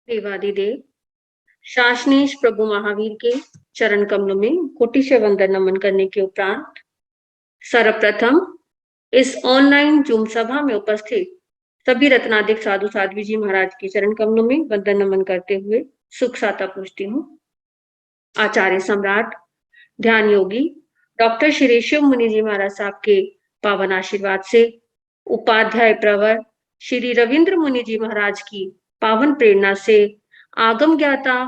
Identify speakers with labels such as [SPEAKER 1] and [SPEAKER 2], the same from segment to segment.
[SPEAKER 1] देवादिदेव शासनेश प्रभु महावीर के चरण कमलों में कोटि से वंदन नमन करने के उपरांत सर्वप्रथम इस ऑनलाइन जूम सभा में उपस्थित सभी रत्नाधिक साधु साध्वी जी महाराज के चरण कमलों में वंदन नमन करते हुए सुख साता पूछती हूँ। आचार्य सम्राट ध्यान योगी डॉक्टर श्री शिव मुनि जी महाराज साहब के पावन आशीर्वाद से उपाध्याय प्रवर श्री रविंद्र मुनि जी महाराज की पावन प्रेरणा से आगम ज्ञाता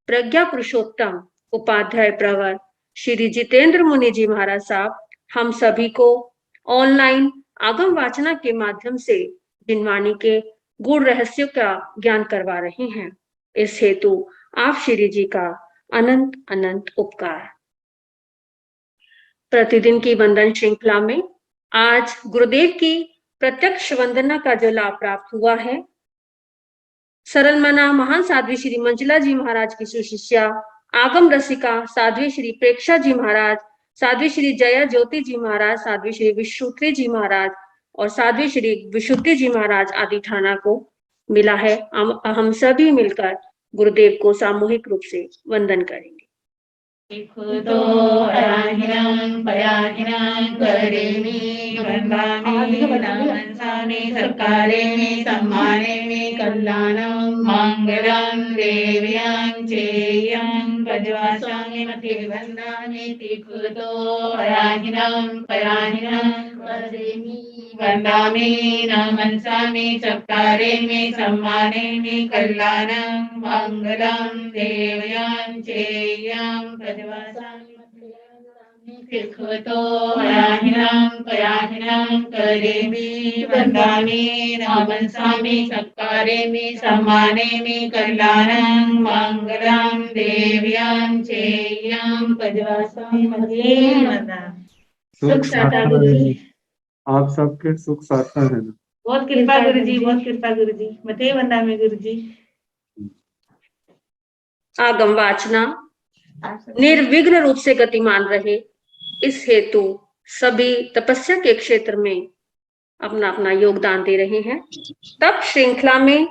[SPEAKER 1] प्रज्ञा पुरुषोत्तम उपाध्याय प्रवर श्री जितेंद्र मुनि जी महाराज साहब हम सभी को ऑनलाइन आगम वाचना के माध्यम से जिनवाणी के गुण रहस्यों का ज्ञान करवा रहे हैं। इस हेतु आप श्री जी का अनंत अनंत उपकार। प्रतिदिन की वंदन श्रृंखला में आज गुरुदेव की प्रत्यक्ष वंदना का जो लाभ प्राप्त हुआ है, सरल मना महान साध्वी श्री मंजुला जी महाराज की सुशिष्या आगम रसिका साध्वी श्री प्रेक्षा जी महाराज, साध्वी श्री जया ज्योति जी महाराज, साध्वी श्री विश्रुति जी महाराज और साध्वी श्री विशुद्धि जी महाराज आदि ठाना को मिला है। हम सभी मिलकर गुरुदेव को सामूहिक रूप से वंदन करेंगे।
[SPEAKER 2] तो अराहिनं पयाहिनं करेमि वन्दामि नमन्सामि सत्कारेमि सम्मानेमि कल्याणं मङ्गलं देव्यां चेयं भजवासामि मते वन्दामि तिकृतो अराहिनं पयाहिनं करेमि वन्दामि नमन्सामि सत्कारेमि सम्मानेमि कल्याणं मङ्गलं देव्यां चेयं तिकृतो अराहिनं पयाहिनं करेमि वन्दामि नमन्सामि सत्कारेमि सम्मानेमि कल्याणं मङ्गलं देव्यां चेयं भजवासामि मते वन्दामि।
[SPEAKER 3] सुख साता गुरुजी, आप सबके सुख साता है ना।
[SPEAKER 2] बहुत कृपा गुरुजी, बहुत कृपा गुरुजी, मते वंदामि गुरुजी।
[SPEAKER 1] आगम वाचना निर्विघ्न रूप से गतिमान रहे, इस हेतु सभी तपस्या के क्षेत्र में अपना अपना योगदान दे रहे हैं। तप श्रृंखला में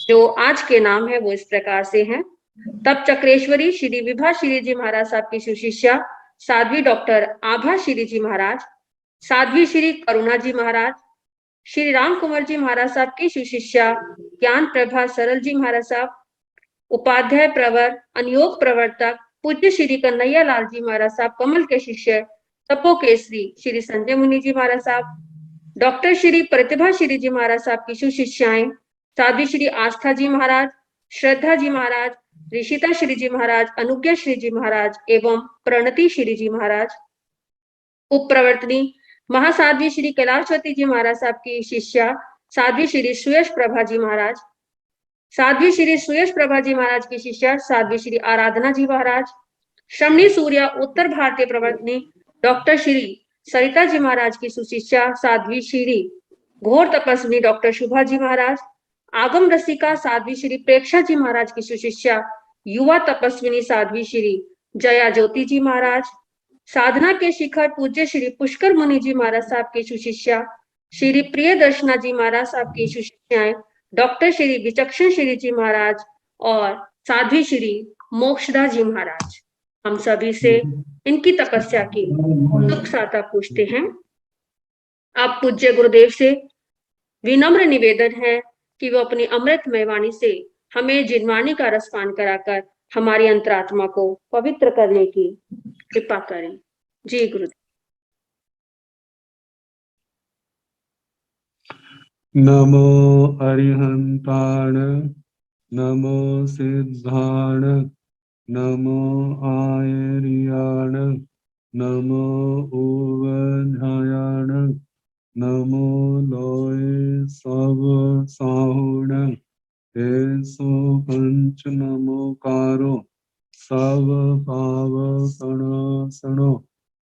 [SPEAKER 1] जो आज के नाम है वो इस प्रकार से हैं। तप चक्रेश्वरी श्री विभा श्री जी महाराज साहब की सुशिष्या साध्वी डॉक्टर आभा श्री जी महाराज, साध्वी श्री करुणा जी महाराज, श्री राम कुंवर जी महाराज साहब की सुशिष्या ज्ञान प्रभा सरल जी महाराज साहब, उपाध्याय प्रवर अनयोग प्रवर्तक पूज्य श्री कन्हैया लाल जी महाराज साहब कमल के शिष्य तपो केसरी श्री संजय मुनि जी महाराज साहब, डॉक्टर श्री प्रतिभा श्री जी महाराज साहब की सुशिष्याएं साध्वी श्री आस्था जी महाराज, श्रद्धा जी महाराज, ऋषिता श्री जी महाराज, अनुज्ञा श्री जी महाराज एवं प्रणति श्री जी महाराज। उप प्रवर्तनी महासाध्वी श्री कैलाशवती जी महाराज साहब की शिष्या साध्वी श्री सुयश प्रभा जी महाराज, साध्वी श्री सुयश प्रभा जी महाराज की शिष्या साध्वी श्री आराधना जी महाराज, श्रमणी सूर्या उत्तर भारतीय प्रवर्तनी डॉक्टर श्री सरिता जी महाराज की सुशिष्या साध्वी श्री घोर तपस्विनी डॉक्टर शुभा जी महाराज, आगम रसिका साध्वी श्री प्रेक्षा जी महाराज की सुशिष्या युवा तपस्विनी साध्वी श्री जया ज्योति जी महाराज, साधना के शिखर पूज्य श्री पुष्कर मुनि जी महाराज साहब की सुशिष्या श्री प्रिय दर्शना जी महाराज साहब की सुशिष्याएं डॉक्टर श्री विचक्षण श्री जी महाराज और साध्वी श्री मोक्षदा जी महाराज। हम सभी से इनकी तपस्या की सुख साता पूछते हैं। आप पूज्य गुरुदेव से विनम्र निवेदन है कि वो अपनी अमृतमय वाणी से हमें जिनवाणी का रसपान कराकर हमारी अंतरात्मा को पवित्र करने की कृपा करें। जी गुरुदेव।
[SPEAKER 3] नमो अरिहंताण, नमो सिद्धाण, नमो आयर्याण, नमो उवध्यायाण, नमो लोय सब साहुण, ऐसो पंच नमोकारो सब पाव सणो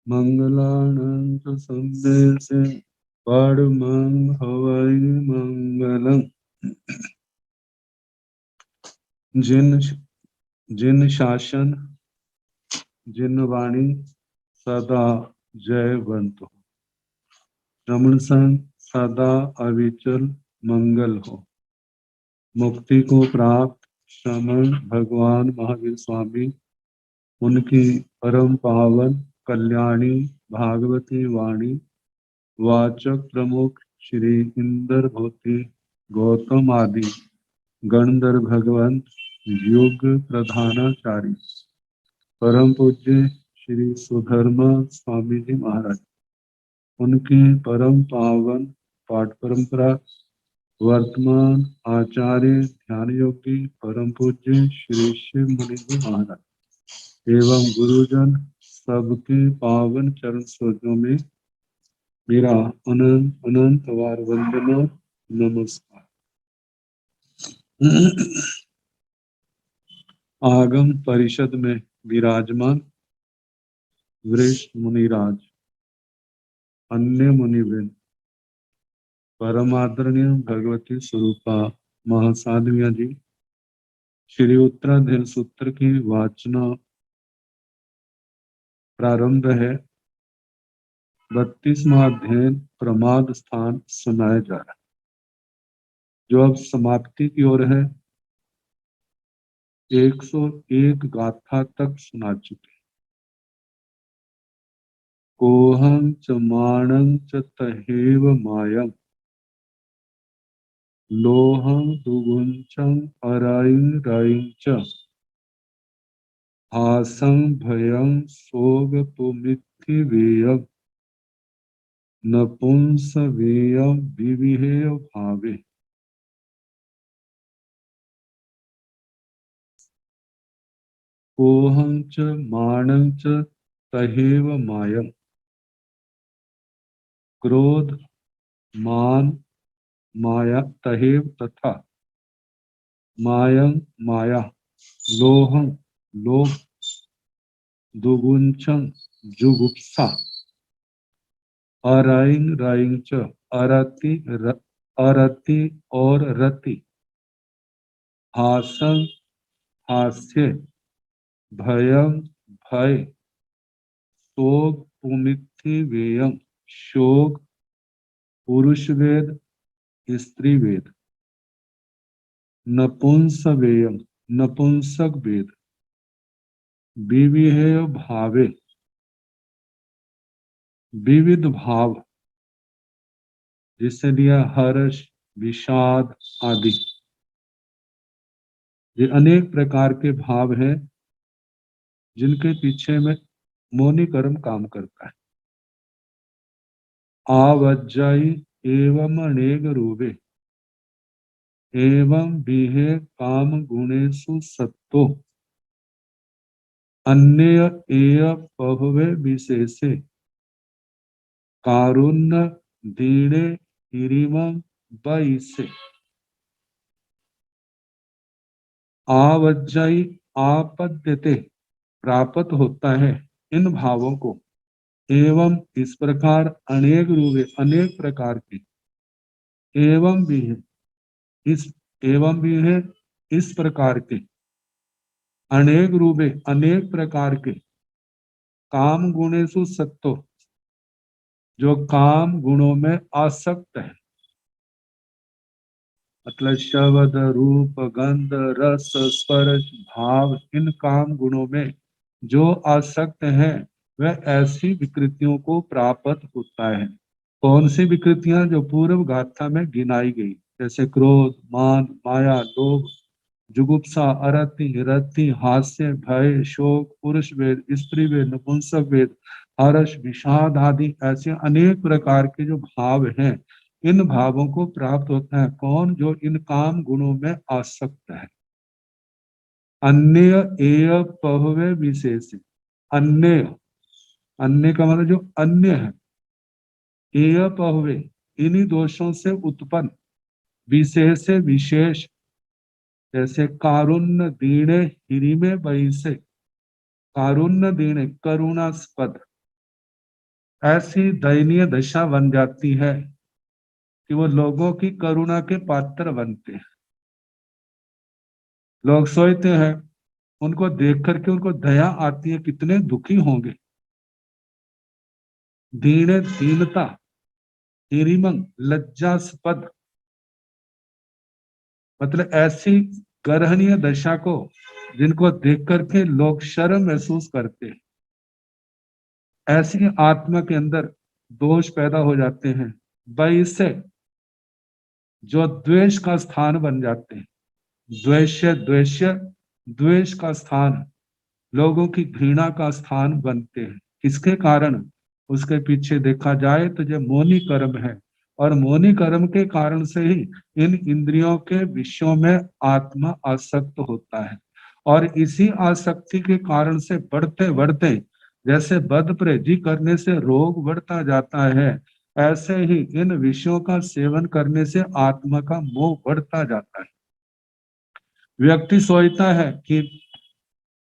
[SPEAKER 3] मंगलानंत संदेशे परमं हवै मंगलम्। जिन शासन जिन वाणी सदा जयवंत हो, रमण संग सदा अविचल मंगल हो, मुक्ति को प्राप्त श्रमण भगवान महावीर स्वामी, उनकी परम पावन कल्याणी भागवती वाणी वाचक प्रमुख श्री इंद्र भोति गौतम आदि गणधर भगवंत युग प्रधानाचार्य परम पूज्य श्री सुधर्म स्वामी जी महाराज, उनकी परम पावन पाठ परंपरा वर्तमान आचार्य ध्यान योगी परम पूज्य श्री शिव मुनि जी महाराज एवं गुरुजन सबके पावन चरण सरोजों में मेरा अनंत अनंत वार वंदना नमस्कार। आगम परिषद में विराजमान वरिष्ठ मुनिराज, अन्य मुनिवृंद, परमादरणीय भगवती स्वरूपा महासाध्विया जी, श्री उत्तराधीन सूत्र की वाचना प्रारंभ है। 32वां अध्ययन प्रमाद स्थान सुनाया जा रहा है, जो अब समाप्ति की ओर है। 101 गाथा तक सुना चुके। कोहं च माणं च तहेव मायं लोहं दुगुंचं अरायं रायं च हासं भयं सोगपुमित्थिवेयं नपुंसवेयं विविहेय भावे। कोहं च माणं च तहेव मायं, क्रोध मान माया तहेव तथा, मायं माया, लोहं लोभ, दुगुंचं जुगुप्सा, अराइंग राइंग च अरति और रति, हासं हास्य, भयं भय, शोक पुमित्थि वेयं शोक, पुरुष वेद स्त्री वेद, नपुंस वेयं नपुंसक वेद, विविहेय भावे विविध भाव, जिससे दिया हर्ष विषाद आदि, ये अनेक प्रकार के भाव हैं जिनके पीछे में मोनि कर्म काम करता है। आवज्जाई एवं अनेक रूपे एवं विहे काम गुणेषु सत्तो अन्य एय पभवे विशेषे कारुण्य दीणे हिरिमं वैसे। आवज्जाई आपद्यते प्राप्त होता है इन भावों को, एवं इस प्रकार अनेक रूपे अनेक प्रकार के, एवं भी है इस एवं भी है इस प्रकार के, अनेक रूपे अनेक प्रकार के, काम गुणेषु सत्तो, जो काम गुणों में आसक्त है, मतलब शब्द रूप गंध रस स्पर्श भाव, इन काम गुणों में जो आसक्त है वह ऐसी विकृतियों को प्राप्त होता है। कौन सी विकृतियां? जो पूर्व गाथा में गिनाई गई, जैसे क्रोध मान माया लोभ जुगुप्सा अरति रति हास्य भय शोक पुरुष वेद स्त्री वेद नपुंसक वेद हर्ष विषाद आदि, ऐसे अनेक प्रकार के जो भाव हैं, इन भावों को प्राप्त होता है कौन? जो इन काम गुणों में आसक्त है। अन्य एय पहवे विशेष, अन्य अन्य का मतलब जो अन्य है, एय पहवे इन्हीं दोषों से उत्पन्न, विशेष विशेष, जैसे कारुण्य दीणे हिरिमे बहिसे, कारुण्य दीणे करुणास्पद, ऐसी दयनीय दशा बन जाती है कि वो लोगों की करुणा के पात्र बनते हैं। लोग सोचते हैं, उनको देख करके उनको दया आती है, कितने दुखी होंगे। दीने दीनता, हिरिमंग लज्जास्पद, मतलब ऐसी गर्हनीय दशा को, जिनको देख करके लोग शर्म महसूस करते हैं, ऐसी आत्मा के अंदर दोष पैदा हो जाते हैं, वह इससे जो द्वेष का स्थान बन जाते हैं। द्वेष्य द्वेष का स्थान, लोगों की घृणा का स्थान बनते हैं। किसके कारण? उसके पीछे देखा जाए तो जो मोनी कर्म है, और मोनी कर्म के कारण से ही इन इंद्रियों के विषयों में आत्मा आसक्त होता है, और इसी आसक्ति के कारण से बढ़ते बढ़ते, जैसे बद परहेजी करने से रोग बढ़ता जाता है, ऐसे ही इन विषयों का सेवन करने से आत्मा का मोह बढ़ता जाता है। व्यक्ति सोचता है कि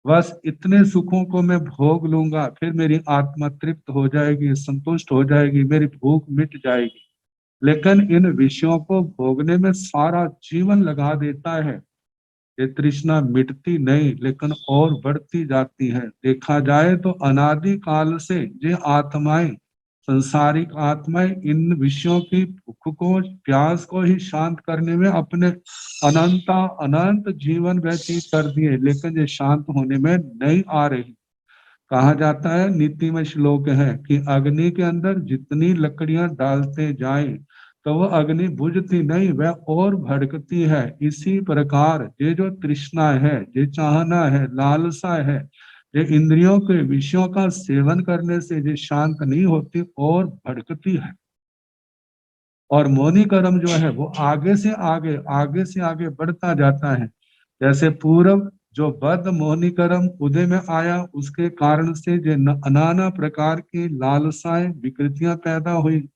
[SPEAKER 3] बस इतने सुखों को मैं भोग लूंगा, फिर मेरी आत्मा तृप्त हो जाएगी, संतुष्ट हो जाएगी, मेरी भूख मिट जाएगी। लेकिन इन विषयों को भोगने में सारा जीवन लगा देता है, ये तृष्णा मिटती नहीं, लेकिन और बढ़ती जाती है। देखा जाए तो अनादि काल से ये आत्माएं, संसारिक आत्माएं, इन विषयों की भूख को, प्यास को ही शांत करने में अपने अनंत जीवन व्यतीत कर दिए, लेकिन ये शांत होने में नहीं आ रही। कहा जाता है, नीति में श्लोक है कि अग्नि के अंदर जितनी लकड़ियां डालते जाएं तो वह अग्नि बुझती नहीं, वह और भड़कती है। इसी प्रकार ये जो तृष्णा है, ये चाहना है, लालसा है, ये इंद्रियों के विषयों का सेवन करने से ये शांत नहीं होती और भड़कती है। और मौनी कर्म जो है वो आगे से आगे बढ़ता जाता है। जैसे पूर्व जो बद्ध मोहनी कर्म उदय में आया, उसके कारण से जो नाना प्रकार की लालसाएं, विकृतियां पैदा हुई,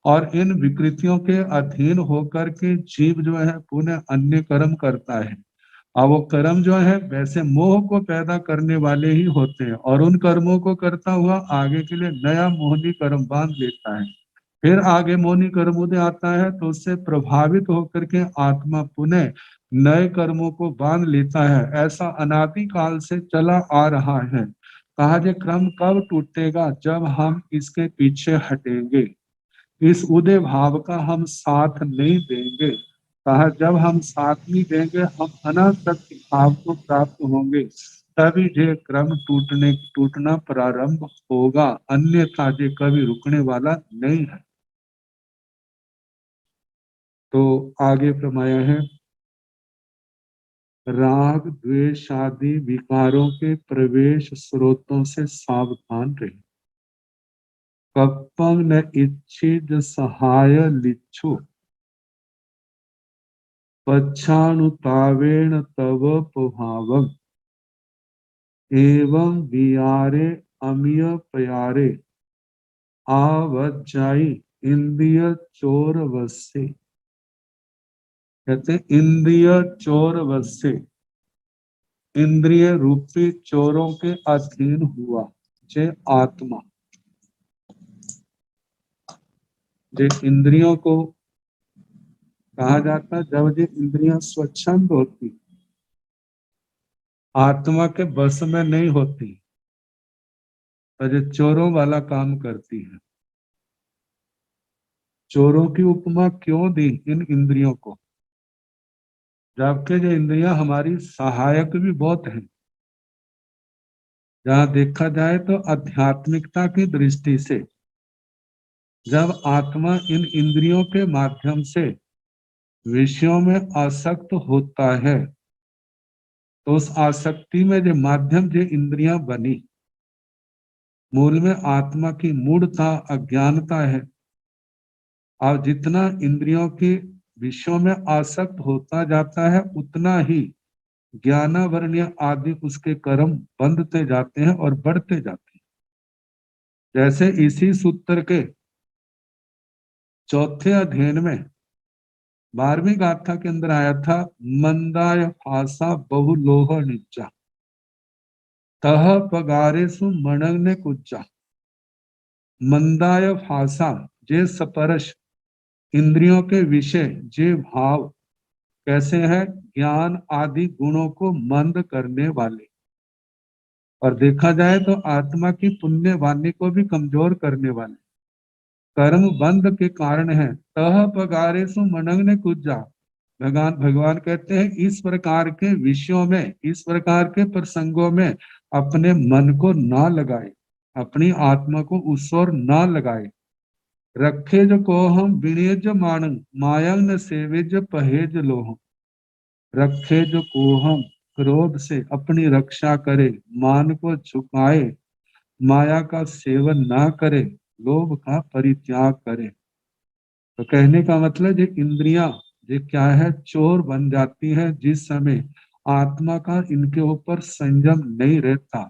[SPEAKER 3] और इन विकृतियों के अधीन होकर के जीव जो है पुनः अन्य कर्म करता है। और वो कर्म जो है वैसे मोह को पैदा करने वाले ही होते हैं, और उन कर्मों को करता हुआ आगे के लिए नया मोहनी कर्म बांध लेता है। फिर आगे मोहनी कर्म उदय आता है तो उससे प्रभावित होकर के आत्मा पुनः नए कर्मों को बांध लेता है। ऐसा अनादि काल से चला आ रहा है। कहा जे क्रम कब टूटेगा? जब हम इसके पीछे हटेंगे, इस उदय भाव का हम साथ नहीं देंगे। कहा जब हम साथ नहीं देंगे, हम अनासक्त भाव को प्राप्त होंगे, तभी ये क्रम टूटना प्रारंभ होगा, अन्यथा ये कभी रुकने वाला नहीं है। तो आगे फरमाया है, राग द्वेष आदि विकारों के प्रवेश स्रोतों से सावधान रहे। कप्पं न इच्छित सहाय लिच्छु, पच्छानुतावेण तव प्रभावम्, एवं वियारे अमिय प्यारे आवज्जाई इंद्रिय चोर वस्य। कहते इंद्रिय चोर वस्य, इंद्रिय रूपी चोरों के अधीन हुआ जे आत्मा। जे इंद्रियों को कहा जाता है, जब ये इंद्रियां स्वच्छंद होती, आत्मा के बस में नहीं होती, तो ये चोरों वाला काम करती है। चोरों की उपमा क्यों दी इन इंद्रियों को? जबकि ये इंद्रियां हमारी सहायक भी बहुत है। जहां देखा जाए तो आध्यात्मिकता की दृष्टि से जब आत्मा इन इंद्रियों के माध्यम से विषयों में आसक्त होता है, तो उस आसक्ति में जो माध्यम जो इंद्रियां बनी, मूल में आत्मा की मूढ़ता, अज्ञानता है। और जितना इंद्रियों के विषयों में आसक्त होता जाता है, उतना ही ज्ञानावरणीय आदि उसके कर्म बंधते जाते हैं और बढ़ते जाते हैं। जैसे इसी सूत्र के चौथे अध्ययन में 12वीं गाथा के अंदर आया था, मंदाय फासा बहुलोह निच्चा तह पगारेसु मणग्ने कुच्चा। मंदाय फासा जे स्पर्श, इंद्रियों के विषय जे भाव कैसे है? ज्ञान आदि गुणों को मंद करने वाले, और देखा जाए तो आत्मा की पुण्य वाणी को भी कमजोर करने वाले, कर्म बंध के कारण है। तह पगारेसु मनग्ने कुज्जा, भगवान कहते हैं इस प्रकार के विषयों में, इस प्रकार के प्रसंगों में अपने मन को ना लगाए, अपनी आत्मा को उस ओर ना लगाए। रखे जो को हम विणेज मानंग मायंग न सेवेज पहेज लोह। रखे जो को हम क्रोध से अपनी रक्षा करे, मान को झुकाए, माया का सेवन ना करे, लोभ का परित्याग करे। तो कहने का मतलब ये इंद्रियां ये क्या है, चोर बन जाती है जिस समय आत्मा का इनके ऊपर संयम नहीं रहता।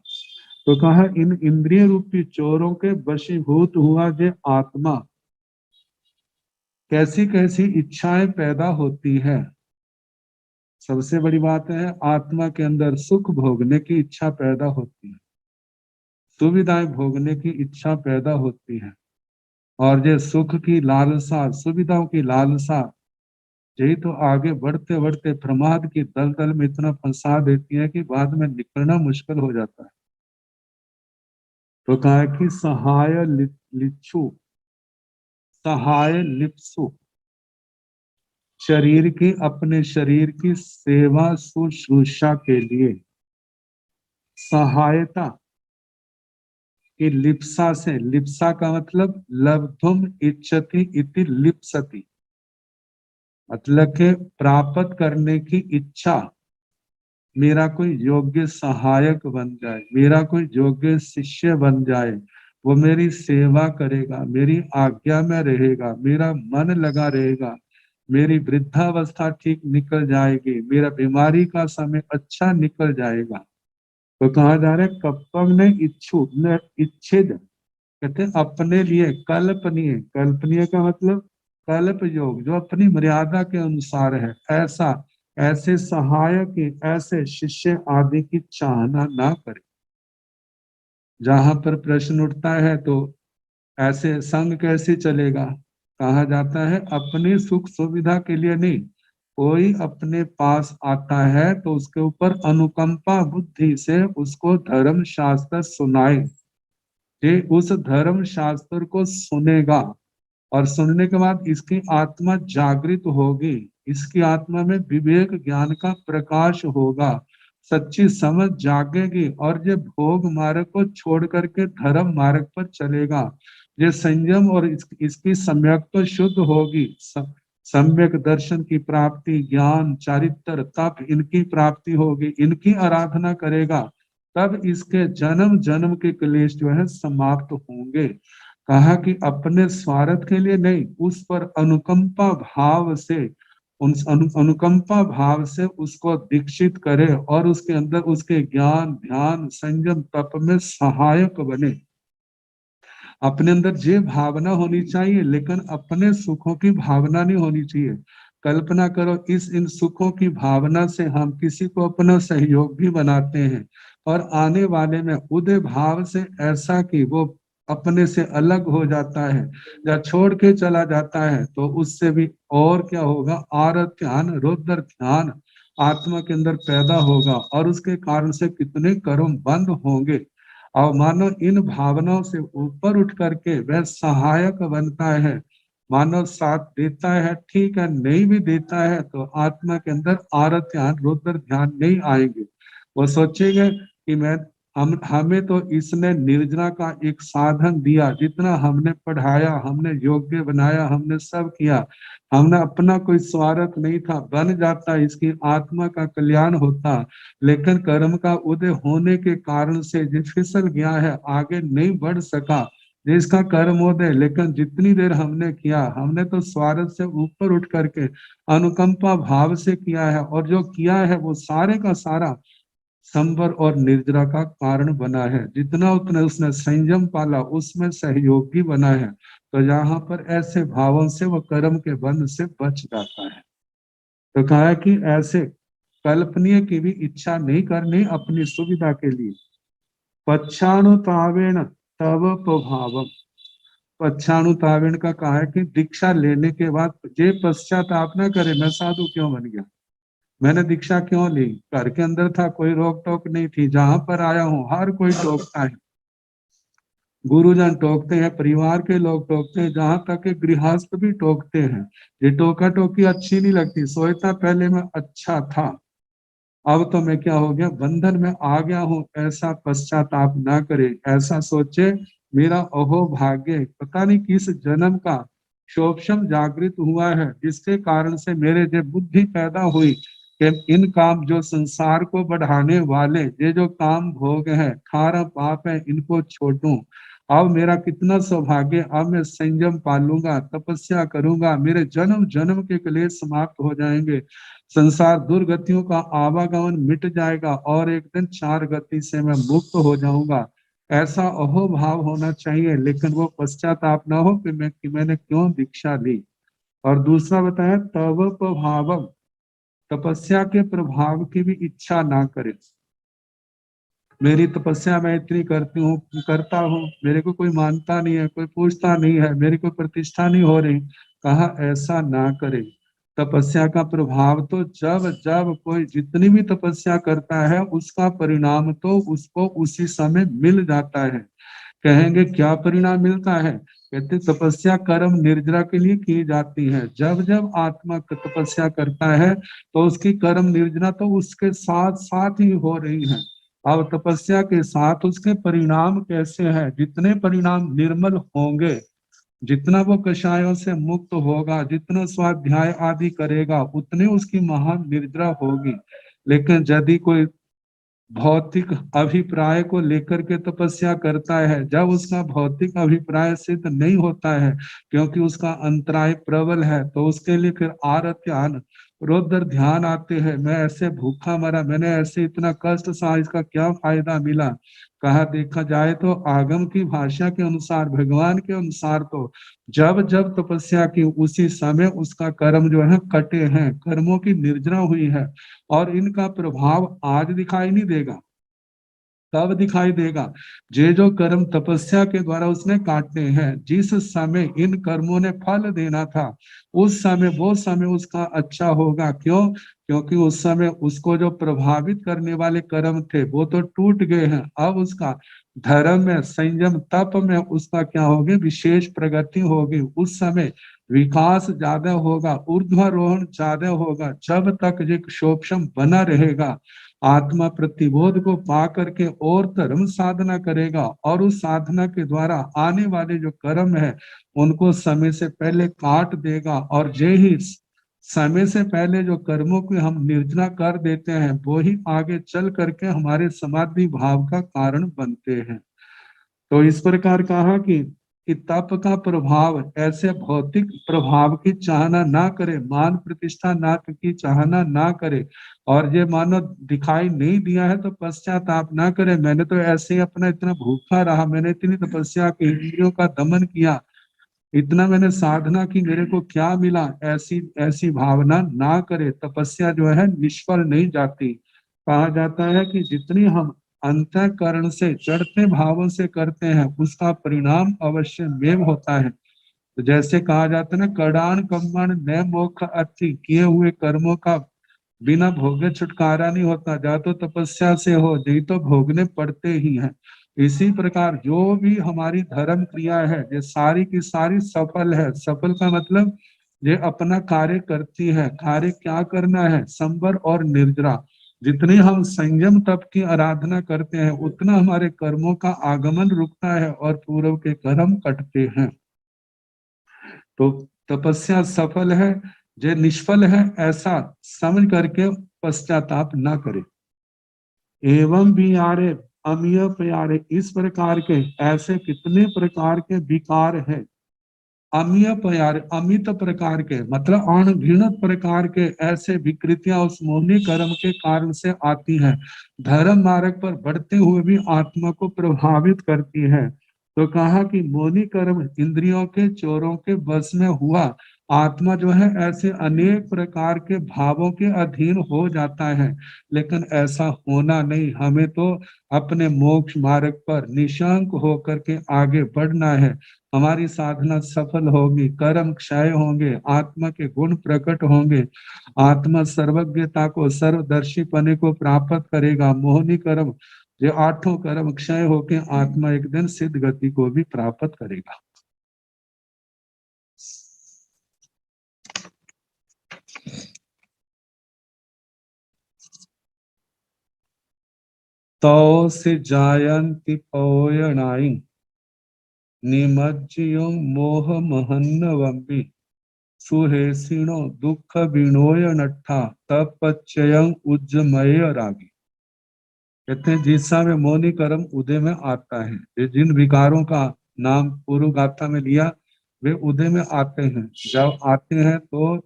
[SPEAKER 3] तो कहा इन इंद्रिय रूपी चोरों के वशीभूत हुआ जो आत्मा कैसी कैसी इच्छाएं पैदा होती है। सबसे बड़ी बात है आत्मा के अंदर सुख भोगने की इच्छा पैदा होती है, सुविधाएं भोगने की इच्छा पैदा होती है, और ये सुख की लालसा, सुविधाओं की लालसा, यही तो आगे बढ़ते बढ़ते प्रमाद की दलदल में इतना फंसा देती है कि बाद में निकलना मुश्किल हो जाता है। तो कहा कि सहाय लिच्छु, सहाय लिप्सु, शरीर की, अपने शरीर की सेवा शुश्रूषा के लिए सहायता की लिप्सा से, लिप्सा का मतलब लब्धुम इच्छति इति लिप्सति, मतलब के प्राप्त करने की इच्छा, मेरा कोई योग्य सहायक बन जाए, मेरा कोई योग्य शिष्य बन जाए, वो मेरी सेवा करेगा, मेरी आज्ञा में रहेगा, मेरा मन लगा रहेगा, मेरी वृद्धावस्था ठीक निकल जाएगी, मेरा बीमारी का समय अच्छा निकल जाएगा। तो कहा जा रहा है कपंग ने इच्छु न इच्छित, कहते अपने लिए कल्पनीय, कल्पनीय का मतलब कल्प योग, जो अपनी मर्यादा के अनुसार है, ऐसा ऐसे सहायक, ऐसे शिष्य आदि की चाहना ना करे। जहां पर प्रश्न उठता है तो ऐसे संग कैसे चलेगा, कहा जाता है अपनी सुख सुविधा के लिए नहीं, कोई अपने पास आता है तो उसके ऊपर अनुकंपा बुद्धि से उसको धर्म शास्त्र सुनाए, ये उस धर्म शास्त्र को सुनेगा, और सुनने के बाद इसकी आत्मा जागृत होगी, इसकी आत्मा में विवेक ज्ञान का प्रकाश होगा, सच्ची समझ जागेगी, और ये भोग मार्ग को छोड़ करके धर्म मार्ग पर चलेगा। ये संयम और इसकी सम्यक तो शुद्ध होगी, सम्यक दर्शन की प्राप्ति, ज्ञान, चारित्र, तप, इनकी प्राप्ति होगी, इनकी आराधना करेगा, तब इसके जन्म जन्म के क्लेश जो है समाप्त होंगे। कहा कि अपने स्वार्थ के लिए नहीं, उस पर अनुकंपा भाव से, उन अनुकंपा भाव से उसको दीक्षित करे, और उसके अंदर उसके ज्ञान, ध्यान, संयम, तप में सहायक बने। अपने अंदर ये भावना होनी चाहिए, लेकिन अपने सुखों की भावना नहीं होनी चाहिए। कल्पना करो इस इन सुखों की भावना से हम किसी को अपना सहयोग भी बनाते हैं, और आने वाले में उदय भाव से ऐसा कि वो अपने से अलग हो जाता है या छोड़ के चला जाता है, तो उससे भी और क्या होगा, आरत ध्यान, रौद्र ध्यान आत्मा के अंदर पैदा होगा, और उसके कारण से कितने कर्म बंद होंगे। और मानो इन भावनाओं से ऊपर उठ करके वह सहायक बनता है, मानव साथ देता है, ठीक है, नहीं भी देता है तो आत्मा के अंदर आरत ध्यान, रौद्र ध्यान नहीं आएंगे। वो सोचेंगे कि मैं हमें तो इसने निर्जना का एक साधन दिया, जितना हमने पढ़ाया, हमने योग्य बनाया, हमने सब किया, हमने अपना कोई स्वार्थ नहीं था, बन जाता इसकी आत्मा का कल्याण होता, लेकिन कर्म का उदय होने के कारण से जो फिसल गया है, आगे नहीं बढ़ सका, जिसका कर्मोदय, लेकिन जितनी देर हमने किया, हमने तो स्वार्थ से ऊपर उठ करके अनुकंपा भाव से किया है, और जो किया है वो सारे का सारा संवर और निर्जरा का कारण बना है। जितना उतना उसने संयम पाला, उसमें सहयोगी बना है, तो यहाँ पर ऐसे भावों से वो कर्म के बंध से बच जाता है। तो कहा कि ऐसे कल्पनीय की भी इच्छा नहीं करनी अपनी सुविधा के लिए। पच्छानुतावेण तव प्रभावम, पच्छानुतावेण का कहा है कि दीक्षा लेने के बाद ये पश्चाताप न करे मैं साधु क्यों बन गया, मैंने दीक्षा क्यों ली, घर के अंदर था, कोई रोक टोक नहीं थी, जहां पर आया हूं हर कोई टोकता है, गुरुजन टोकते हैं, परिवार के लोग टोकते हैं, जहां तक कि गृहस्थ भी टोकते हैं। ये टोका टोकी अच्छी नहीं लगती। सोचता पहले मैं अच्छा था, अब तो मैं क्या हो गया, बंधन में आ गया हूं। ऐसा पश्चाताप ना करे, ऐसा सोचे मेरा अहो भाग्य, पता नहीं किस जन्म का शोषम जागृत हुआ है, जिसके कारण से मेरे जो बुद्धि पैदा हुई कि इन काम जो संसार को बढ़ाने वाले ये जो काम भोग है, खारा पाप है, इनको छोड़ूं। अब मेरा कितना सौभाग्य, अब मैं संयम पालूंगा, तपस्या करूंगा, मेरे जन्म जन्म के क्लेश समाप्त हो जाएंगे, संसार दुर्गतियों का आवागमन मिट जाएगा और एक दिन चार गति से मैं मुक्त हो जाऊंगा। ऐसा अहोभाव होना चाहिए, लेकिन वो पश्चाताप ना हो कि मैंने क्यों दीक्षा ली। और दूसरा बताया तव प्रभाव, तपस्या के प्रभाव की भी इच्छा ना करे। मेरी तपस्या मैं इतनी करती हूँ, करता हूँ, मेरे को कोई मानता नहीं है, कोई पूछता नहीं है, मेरी कोई प्रतिष्ठा नहीं हो रही। कहा ऐसा ना करे। तपस्या का प्रभाव तो जब जब कोई जितनी भी तपस्या करता है उसका परिणाम तो उसको उसी समय मिल जाता है। कहेंगे क्या परिणाम मिलता है? कहते तपस्या कर्म निर्जरा के लिए की जाती है। जब जब आत्मा तपस्या करता है तो उसकी कर्म निर्जरा तो उसके साथ साथ ही हो रही है। अब तपस्या के साथ उसके परिणाम कैसे हैं? जितने परिणाम निर्मल होंगे, जितना वो कषायों से मुक्त होगा, जितना स्वाध्याय आदि करेगा, उतनी उसकी महान निर्जरा होगी। लेकिन यदि कोई भौतिक अभिप्राय को लेकर के तपस्या करता है, जब उसका भौतिक अभिप्राय सिद्ध नहीं होता है, क्योंकि उसका अंतराय प्रबल है, तो उसके लिए फिर आरत्यान रुद्र ध्यान आते हैं। मैं ऐसे भूखा मरा, मैंने ऐसे इतना कष्ट सहा, इसका क्या फायदा मिला? कहा देखा जाए तो आगम की भाषा के अनुसार, भगवान के अनुसार तो जब जब तपस्या की उसी समय उसका कर्म जो है कटे हैं, कर्मों की निर्जरा हुई है, और इनका प्रभाव आज दिखाई नहीं देगा, तब दिखाई देगा जे जो कर्म तपस्या के द्वारा उसने काटे हैं। जिस समय इन कर्मों ने फल देना था, उस समय वो समय उसका अच्छा होगा। क्यों? क्योंकि उस समय उसको जो प्रभावित करने वाले कर्म थे वो तो टूट गए हैं। अब उसका धर्म में, संयम, तप में उसका क्या होगी? विशेष प्रगति होगी। उस समय विकास ज्यादा होगा, ऊर्ध्वारोहण ज्यादा होगा। जब तक ये शोषम बना रहेगा, आत्मा प्रतिबोध को पा करके और धर्म साधना करेगा, और उस साधना के द्वारा आने वाले जो कर्म है उनको समय से पहले काट देगा। और जे ही समय से पहले जो कर्मों को हम निर्जना कर देते हैं, वो ही आगे चल करके हमारे समाधि भाव का कारण बनते हैं। तो इस प्रकार कहा कि तप का प्रभाव, ऐसे भौतिक प्रभाव की चाहना ना करे, मान प्रतिष्ठा ना की चाहना ना करे। और ये मानो दिखाई नहीं दिया है तो पश्चाताप ना करे, मैंने तो ऐसे ही अपना इतना भूखा रहा, मैंने इतनी तपस्या की, इंद्रियों का दमन किया, इतना मैंने साधना की, मेरे को क्या मिला? ऐसी ऐसी भावना ना करे। तपस्या जो है निष्फल नहीं जाती। कहा जाता है कि जितनी हम अंतःकरण से, चढ़ते भावों से करते हैं, उसका परिणाम अवश्य में होता है। तो जैसे कहा जाता है ना, कडान कम्मन न मोक्ष अति, किए हुए कर्मों का बिना भोगे छुटकारा नहीं होता। जा तो तपस्या से हो, जी तो भोगने पड़ते ही हैं। इसी प्रकार जो भी हमारी धर्म क्रिया है, ये सारी की सारी सफल है। सफल का मतलब ये अपना कार्य करती है। कार्य क्या करना है? संवर और निर्जरा। जितनी हम संयम तप की आराधना करते हैं, उतना हमारे कर्मों का आगमन रुकता है और पूर्व के कर्म कटते हैं। तो तपस्या सफल है, जे निष्फल है, ऐसा समझ करके पश्चाताप न करे। एवं भी यारे अमीय प्यारे, इस प्रकार के ऐसे कितने प्रकार के विकार है। अमीय प्यारे, अमित प्रकार के मतलब अनगिनत प्रकार के ऐसे विकृतियां उस मोहनी कर्म के कारण से आती हैं। धर्म मार्ग पर बढ़ते हुए भी आत्मा को प्रभावित करती है। तो कहा कि मोहनी कर्म इंद्रियों के चोरों के बस में हुआ, आत्मा जो है ऐसे अनेक प्रकार के भावों के अधीन हो जाता है। लेकिन ऐसा होना नहीं, हमें तो अपने मोक्ष मार्ग पर निशंक होकर के आगे बढ़ना है। हमारी साधना सफल होगी, कर्म क्षय होंगे, आत्मा के गुण प्रकट होंगे, आत्मा सर्वज्ञता को, सर्वदर्शी पने को प्राप्त करेगा। मोहनी कर्म ये आठों कर्म क्षय होके आत्मा एक दिन सिद्ध गति को भी प्राप्त करेगा। तो से जायन्ति पौयणाई निमज्जियो मोह महन्नवम्बि सुहेसिनो दुख विनोय नट्ठा तपच्चयं उज्जमय रागी। कहते हैं जिस समय मौनी कर्म उदय में आता है, ये जिन विकारों का नाम पूर्व गाथा में लिया वे उदय में आते हैं। जब आते हैं तो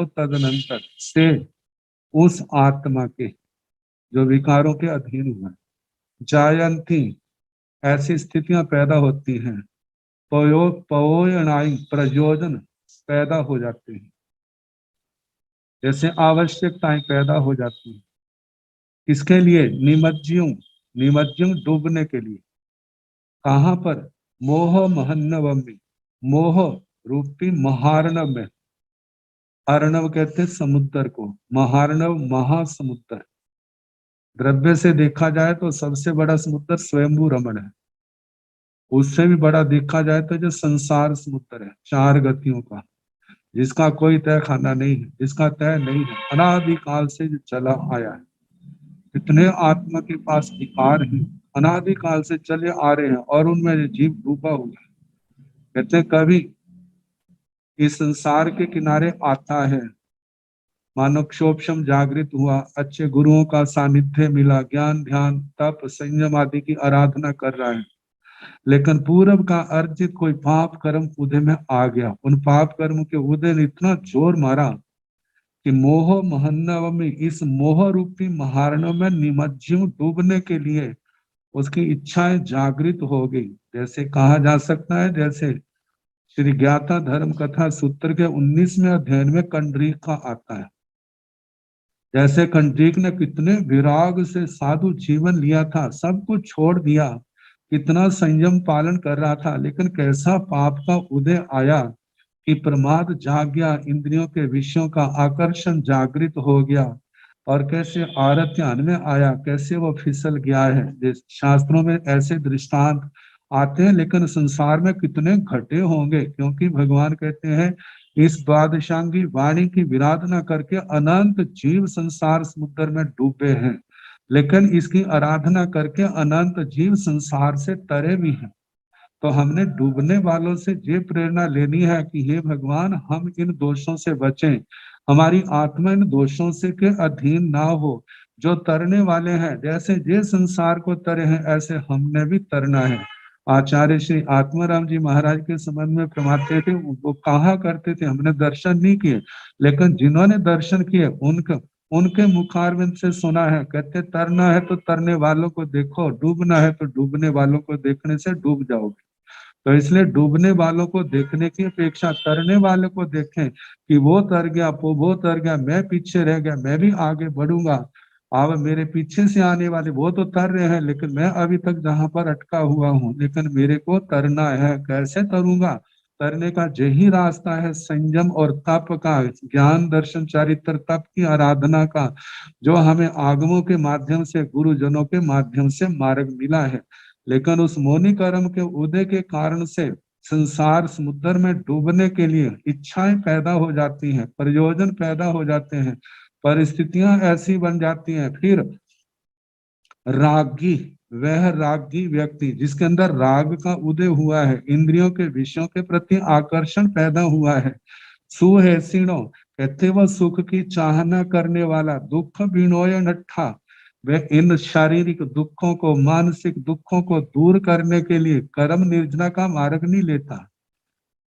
[SPEAKER 3] तदनंतर से उस आत्मा के जो विकारों के अधीन हुआ है, जायंती ऐसी स्थितियां पैदा होती हैं, पयोयनाई प्रयोजन पैदा हो जाते हैं, जैसे आवश्यकताएं पैदा हो जाती हैं। किसके लिए? निमज्जियों डूबने के लिए। कहां पर? मोह महन्नवम में, मोह रूपी महार्णव में। अर्णव कहते हैं समुद्र को, महार्णव महासमुद्र। द्रव्य से देखा जाए तो सबसे बड़ा समुद्र स्वयंभू रमण है। उससे भी बड़ा देखा जाए तो जो संसार समुद्र है, चार गतियों का, जिसका कोई तय खाना नहीं है, जिसका तय नहीं है, अनादिकाल से जो चला आया है। कितने आत्मा के पास विकार हैं, अनादिकाल से चले आ रहे हैं और उनमें जीव डूबा हुआ है। कहते हैं कभी इस संसार के किनारे आता है, मानो क्षोभशम जागृत हुआ, अच्छे गुरुओं का सानिध्य मिला, ज्ञान ध्यान तप संयम आदि की आराधना कर रहा है, लेकिन पूर्व का अर्जित कोई पाप कर्म उदय में आ गया। उन पाप कर्म के उदय ने इतना जोर मारा कि मोह महन्नव में, इस मोह रूपी महारणव में निमज्जियों डूबने के लिए उसकी इच्छाएं जागृत हो गई। जैसे कहा जा सकता है, जैसे श्री ज्ञाता धर्म कथा सूत्र के 19वें अध्याय में कंडरीक का आता है। जैसे कंडरीक ने कितने विराग से साधु जीवन लिया था, सब कुछ छोड़ दिया, कितना संयम पालन कर रहा था, लेकिन कैसा पाप का उदय आया कि प्रमाद जाग गया, इंद्रियों के विषयों का आकर्षण जागृत हो गया, और कैसे आरत ध्यान में आया, कैसे वो फिसल गया है। शास्त्रों में ऐसे दृष्टांत आते हैं, लेकिन संसार में कितने घटे होंगे, क्योंकि भगवान कहते हैं इस द्वादशांगी वाणी की विराधना करके अनंत जीव संसार समुद्र में डूबे हैं, लेकिन इसकी आराधना करके अनंत जीव संसार से तरे भी हैं। तो हमने डूबने वालों से ये प्रेरणा लेनी है कि हे भगवान, हम इन दोषों से बचें, हमारी आत्मा इन दोषों से के अधीन ना हो। जो तरने वाले हैं, जैसे ये संसार को तरे हैं, ऐसे हमने भी तरना है। आचार्य श्री आत्माराम जी महाराज के संबंध में फरमाते थे, वो कहा करते थे, हमने दर्शन नहीं किए, लेकिन जिन्होंने दर्शन किए उनके मुखारविंद से सुना है। कहते तरना है तो तरने वालों को देखो, डूबना है तो डूबने वालों को देखने से डूब जाओगे। तो इसलिए डूबने वालों को देखने की अपेक्षा तरने वाले को देखें कि वो तर गया, वो तर गया, मैं पीछे रह गया, मैं भी आगे बढ़ूंगा। अब मेरे पीछे से आने वाले वो तो तर रहे हैं, लेकिन मैं अभी तक जहां पर अटका हुआ हूँ, लेकिन मेरे को तरना है। कैसे तरूंगा? तरने का यही रास्ता है संयम और तप का, ज्ञान दर्शन चारित्र तप की आराधना का, जो हमें आगमों के माध्यम से, गुरुजनों के माध्यम से मार्ग मिला है। लेकिन उस मौनी कर्म के उदय के कारण से संसार समुद्र में डूबने के लिए इच्छाएं पैदा हो जाती हैं, प्रयोजन पैदा हो जाते हैं, परिस्थितियां ऐसी बन जाती हैं। फिर रागी, वह रागी व्यक्ति जिसके अंदर राग का उदय हुआ है, इंद्रियों के विषयों के प्रति आकर्षण पैदा हुआ है, सुहैसिनो कहते वह सुख की चाहना करने वाला, दुख विनोय नट्ठा, वह इन शारीरिक दुखों को, मानसिक दुखों को दूर करने के लिए कर्म निर्जना का मार्ग नहीं लेता,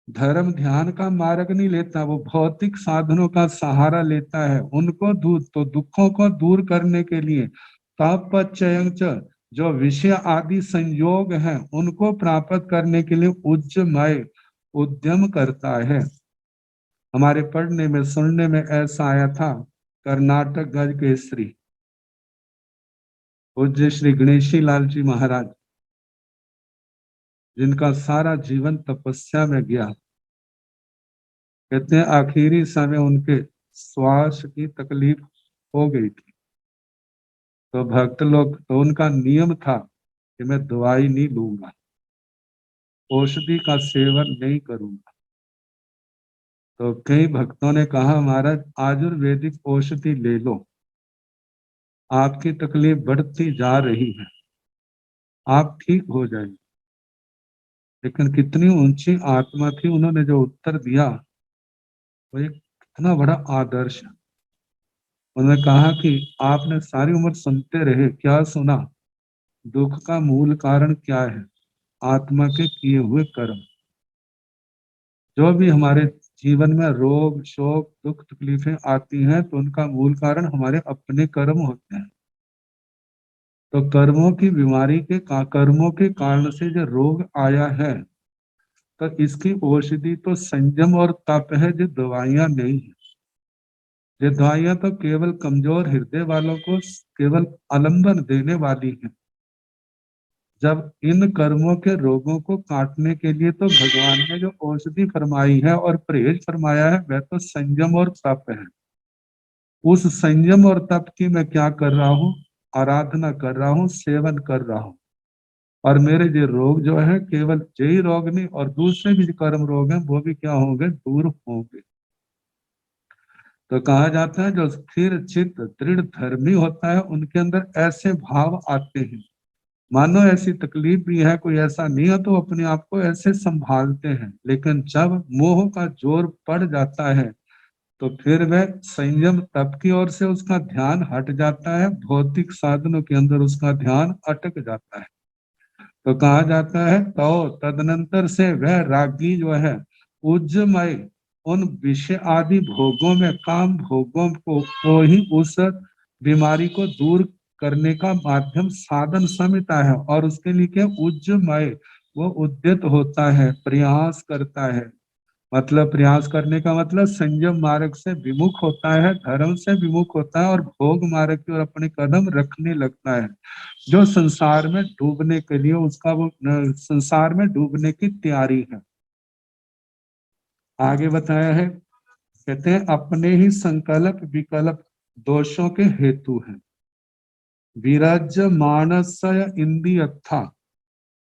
[SPEAKER 3] धर्म ध्यान का मार्ग नहीं लेता, वो भौतिक साधनों का सहारा लेता है। उनको दूर, तो दुखों को दूर करने के लिए तापचयंच, जो विषय आदि संयोग हैं उनको प्राप्त करने के लिए उज्जमय उद्यम करता है। हमारे पढ़ने में सुनने में ऐसा आया था, कर्नाटक गज केसरी पूज्य श्री गणेशी लाल जी महाराज, जिनका सारा जीवन तपस्या में गया। कहते हैं आखिरी समय उनके श्वास की तकलीफ हो गई थी, तो भक्त लोग तो उनका नियम था कि मैं दवाई नहीं लूंगा, औषधि का सेवन नहीं करूंगा। तो कई भक्तों ने कहा महाराज आयुर्वेदिक औषधि ले लो, आपकी तकलीफ बढ़ती जा रही है, आप ठीक हो जाएंगे। लेकिन कितनी ऊंची आत्मा थी, उन्होंने जो उत्तर दिया वो एक कितना बड़ा आदर्श है। उन्होंने कहा कि आपने सारी उम्र सुनते रहे, क्या सुना? दुख का मूल कारण क्या है? आत्मा के किए हुए कर्म। जो भी हमारे जीवन में रोग शोक दुख तकलीफें आती हैं तो उनका मूल कारण हमारे अपने कर्म होते हैं। तो कर्मों की बीमारी के कर्मों के कारण से जो रोग आया है, तो इसकी औषधि तो संयम और तप है, जो दवाइयां नहीं है। ये दवाइयां तो केवल कमजोर हृदय वालों को केवल आलंबन देने वाली है। जब इन कर्मों के रोगों को काटने के लिए तो भगवान ने जो औषधि फरमाई है और परहेज फरमाया है, वह तो संयम और तप है। उस संयम और तप की मैं क्या कर रहा हूँ? आराधना कर रहा हूँ, सेवन कर रहा हूँ। और मेरे जो रोग जो है, केवल यही रोग नहीं और दूसरे भी जो कर्म रोग हैं वो भी क्या होंगे? दूर होंगे। तो कहा जाता है जो स्थिर चित्त दृढ़ धर्मी होता है, उनके अंदर ऐसे भाव आते हैं, मानो ऐसी तकलीफ भी है, कोई ऐसा नहीं है तो अपने आप को ऐसे संभालते हैं। लेकिन जब मोह का जोर पड़ जाता है तो फिर वह संयम तप की ओर से उसका ध्यान हट जाता है, भौतिक साधनों के अंदर उसका ध्यान अटक जाता है। तो कहा जाता है तो तदनंतर से वह रागी जो है उज्जमय उन विषय आदि भोगों में काम भोगों को ही उस बीमारी को दूर करने का माध्यम साधन समझता है, और उसके लिए क्या उज्जमय वो उद्यत होता है, प्रयास करता है। मतलब प्रयास करने का मतलब संयम मार्ग से विमुख होता है, धर्म से विमुख होता है और भोग मार्ग की ओर अपने कदम रखने लगता है। जो संसार में डूबने के लिए उसका वो संसार में डूबने की तैयारी है। आगे बताया है, कहते हैं अपने ही संकल्प विकल्प दोषों के हेतु है। विराज्य मानसय इंद्रियथा